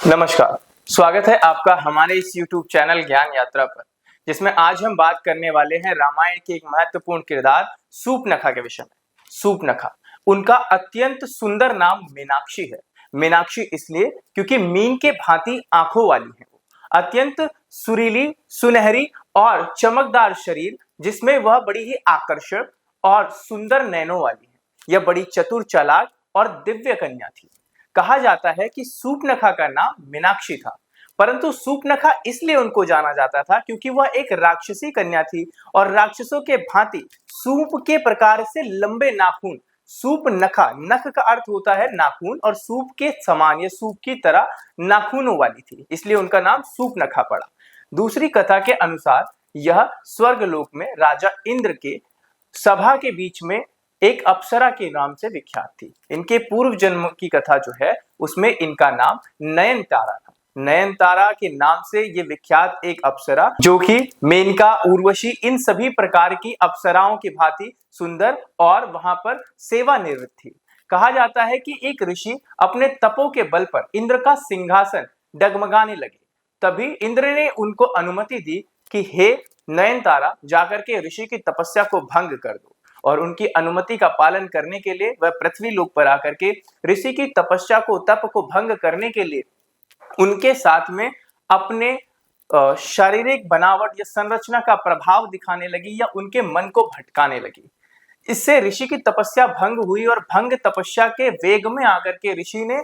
नमस्कार। स्वागत है आपका हमारे इस YouTube चैनल ज्ञान यात्रा पर, जिसमें आज हम बात करने वाले हैं रामायण के एक महत्वपूर्ण किरदार सूर्पनखा के विषय में। सूर्पनखा, उनका अत्यंत सुंदर नाम मीनाक्षी है। मीनाक्षी इसलिए क्योंकि मीन के भांति आंखों वाली है। वो अत्यंत सुरीली, सुनहरी और चमकदार शरीर, जिसमें वह बड़ी ही आकर्षक और सुंदर नैनों वाली है। यह बड़ी चतुर, चालाक और दिव्य कन्या थी। कहा जाता है कि सूर्पनखा का नाम मीनाक्षी था, परंतु सूर्पनखा इसलिए उनको जाना जाता था क्योंकि वह एक राक्षसी कन्या थी और राक्षसों के भांति सूप के प्रकार से लंबे नाखून, सूर्पनखा, नख का अर्थ होता है नाखून, और सूप के समान या सूप की तरह नाखूनों वाली थी, इसलिए उनका नाम सूर्पनखा पड़ा। दूसरी कथा के अनुसार यह स्वर्गलोक में राजा इंद्र के सभा के बीच में एक अप्सरा के नाम से विख्यात थी। इनके पूर्व जन्म की कथा जो है उसमें इनका नाम नयनतारा था। नयनतारा के नाम से ये विख्यात एक अप्सरा, जो कि मेनका, उर्वशी, इन सभी प्रकार की अप्सराओं की भांति सुंदर और वहां पर सेवानिवृत्त थी। कहा जाता है कि एक ऋषि अपने तपों के बल पर इंद्र का सिंहासन डगमगाने लगे। तभी इंद्र ने उनको अनुमति दी कि हे नयनतारा, जाकर के ऋषि की तपस्या को भंग कर दो। और उनकी अनुमति का पालन करने के लिए वह पृथ्वी लोक पर आकर के ऋषि की तपस्या को, तप को भंग करने के लिए उनके साथ में अपने शारीरिक बनावट या संरचना का प्रभाव दिखाने लगी या उनके मन को भटकाने लगी। इससे ऋषि की तपस्या भंग हुई और भंग तपस्या के वेग में आकर के ऋषि ने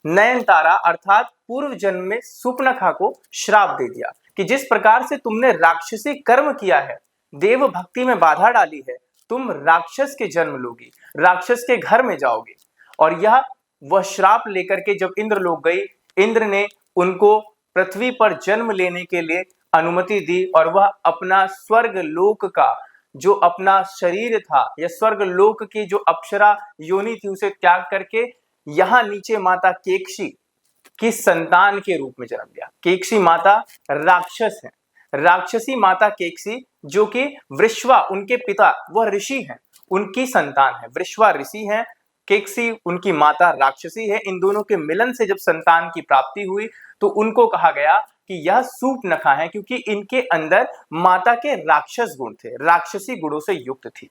नयनतारा अर्थात पूर्व जन्म में सूर्पनखा को श्राप दे दिया कि जिस प्रकार से तुमने राक्षसी कर्म किया है, देव भक्ति में बाधा डाली है, तुम राक्षस के जन्म लोगी, राक्षस के घर में जाओगे। और यह वह श्राप लेकर के जब इंद्र लोग गई, इंद्र ने उनको पृथ्वी पर जन्म लेने के लिए अनुमति दी और वह अपना स्वर्ग लोक का जो अपना शरीर था या स्वर्ग लोक की जो अप्सरा योनि थी उसे त्याग करके यहाँ नीचे माता केकशी की संतान के रूप में जन्म लिया। केकशी माता राक्षस है, राक्षसी माता केकसी, जो कि वृश्वा, उनके पिता वह ऋषि हैं, उनकी संतान है। वृश्वा ऋषि हैं, केकसी उनकी माता राक्षसी है। इन दोनों के मिलन से जब संतान की प्राप्ति हुई तो उनको कहा गया कि यह सूर्पनखा है, क्योंकि इनके अंदर माता के राक्षस गुण थे, राक्षसी गुणों से युक्त थी।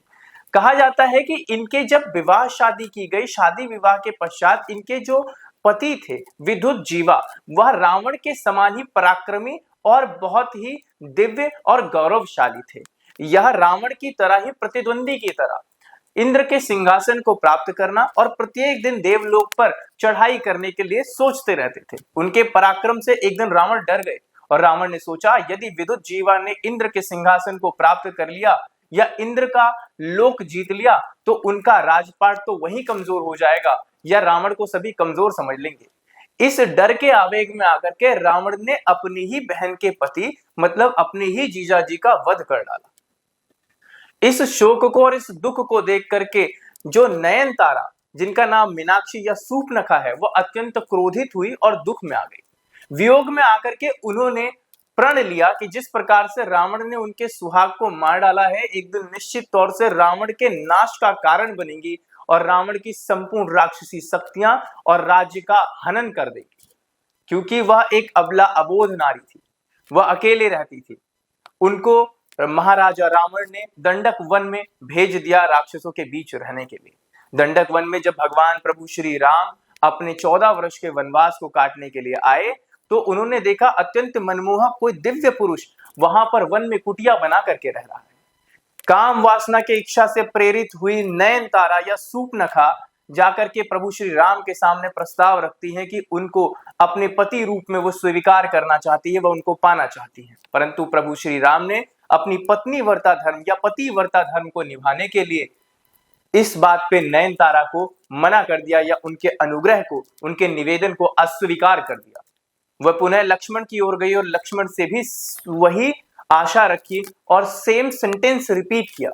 कहा जाता है कि इनके जब विवाह शादी की गई, शादी विवाह के पश्चात इनके जो पति थे विद्युत जीवा, वह रावण के समान ही पराक्रमी और बहुत ही दिव्य और गौरवशाली थे। यह रावण की तरह ही प्रतिद्वंदी की तरह इंद्र के सिंहासन को प्राप्त करना और प्रत्येक दिन देवलोक पर चढ़ाई करने के लिए सोचते रहते थे। उनके पराक्रम से एक दिन रावण डर गए और रावण ने सोचा, यदि विद्युत जीवा ने इंद्र के सिंहासन को प्राप्त कर लिया या इंद्र का लोक जीत लिया तो उनका राजपाट तो वहीं कमजोर हो जाएगा या रावण को सभी कमजोर समझ लेंगे। इस डर के आवेग में आकर के रावण ने अपनी ही बहन के पति मतलब अपने ही जीजाजी का वध कर डाला। इस शोक को और इस दुख को देख करके जो नयनतारा, जिनका नाम मीनाक्षी या सूर्पनखा है, वह अत्यंत क्रोधित हुई और दुख में आ गई। वियोग में आकर के उन्होंने प्रण लिया कि जिस प्रकार से रावण ने उनके सुहाग को मार डाला है, एक दिन निश्चित तौर से रावण के नाश का कारण बनेगी और रावण की संपूर्ण राक्षसी शक्तियां और राज्य का हनन कर देगी। क्योंकि वह एक अबला अबोध नारी थी, वह अकेले रहती थी। उनको महाराजा रावण ने दंडक वन में भेज दिया राक्षसों के बीच रहने के लिए। दंडक वन में जब भगवान प्रभु श्री राम अपने 14 वर्ष के वनवास को काटने के लिए आए तो उन्होंने देखा अत्यंत मनमोहक कोई दिव्य पुरुष वहां पर वन में कुटिया बना करके रह रहा है। काम वासना के इच्छा से प्रेरित हुई नयनतारा या सूर्पनखा जाकर के प्रभु श्री राम के सामने प्रस्ताव रखती है कि उनको अपने पति रूप में वो स्वीकार करना चाहती है, वह उनको पाना चाहती है। परंतु प्रभु श्री राम ने अपनी पत्नी वर्ता धर्म या पति वर्ता धर्म को निभाने के लिए इस बात पे नयनतारा को मना कर दिया या उनके अनुग्रह को, उनके निवेदन को अस्वीकार कर दिया। वह पुनः लक्ष्मण की ओर गई और लक्ष्मण से भी वही आशा रखी और सेम सेंटेंस रिपीट किया।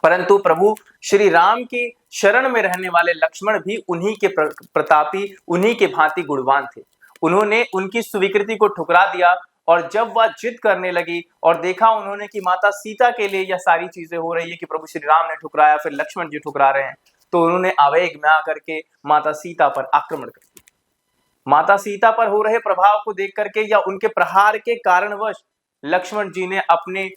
परंतु प्रभु श्री राम की शरण में रहने वाले लक्ष्मण भी उन्हीं के प्रतापी, उन्हीं के भांति गुणवान थे। उन्होंने उनकी स्वीकृति को ठुकरा दिया और जब वह जिद करने लगी और देखा उन्होंने कि माता सीता के लिए यह सारी चीजें हो रही है कि प्रभु श्री राम ने ठुकराया, फिर लक्ष्मण जी ठुकरा रहे हैं, तो उन्होंने आवेग में आकर के माता सीता पर आक्रमण कर दिया। माता सीता पर हो रहे प्रभाव को देख करके या उनके प्रहार के कारणवश लक्ष्मण जी ने अपने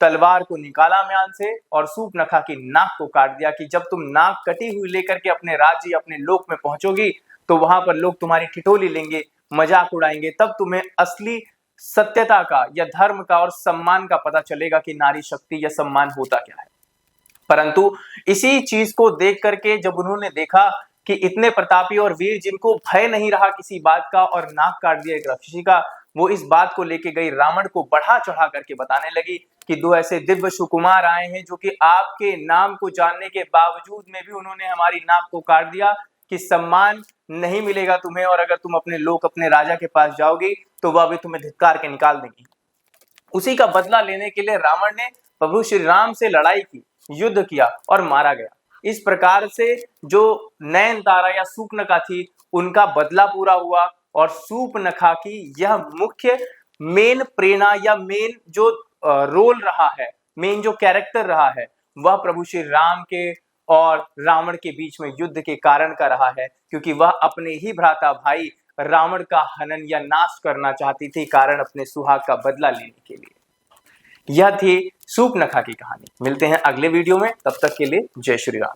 तलवार को निकाला म्यान से और सूर्पनखा की नाक को काट दिया कि जब तुम नाक कटी हुई लेकर के अपने राज्य अपने लोक में पहुंचोगी तो वहां पर लोग तुम्हारी ठिठोली लेंगे, मजाक उड़ाएंगे, तब तुम्हें असली सत्यता का या धर्म का और सम्मान का पता चलेगा कि नारी शक्ति या सम्मान होता क्या है। परंतु इसी चीज को देख करके जब उन्होंने देखा कि इतने प्रतापी और वीर जिनको भय नहीं रहा किसी बात का और नाक काट दिया एक राक्षसी का, वो इस बात को लेके गई रावण को बढ़ा चढ़ा करके बताने लगी कि दो ऐसे दिव्य सुकुमार आए हैं जो कि आपके नाम को जानने के बावजूद में भी उन्होंने हमारी नाक को काट दिया कि सम्मान नहीं मिलेगा तुम्हें, और अगर तुम अपने लोग अपने राजा के पास जाओगी तो वह भी तुम्हें धिक्कार के निकाल देंगी। उसी का बदला लेने के लिए रावण ने प्रभु श्री राम से लड़ाई की, युद्ध किया और मारा गया। इस प्रकार से जो नयनतारा या सूर्पनखा थी उनका बदला पूरा हुआ और सूर्पनखा की यह मुख्य मेन प्रेरणा या मेन जो रोल रहा है, मेन जो कैरेक्टर रहा है, वह प्रभु श्री राम के और रावण के बीच में युद्ध के कारण का रहा है, क्योंकि वह अपने ही भ्राता भाई रावण का हनन या नाश करना चाहती थी कारण अपने सुहाग का बदला लेने के लिए। यह थी सूर्पनखा की कहानी। मिलते हैं अगले वीडियो में, तब तक के लिए जय श्री राम।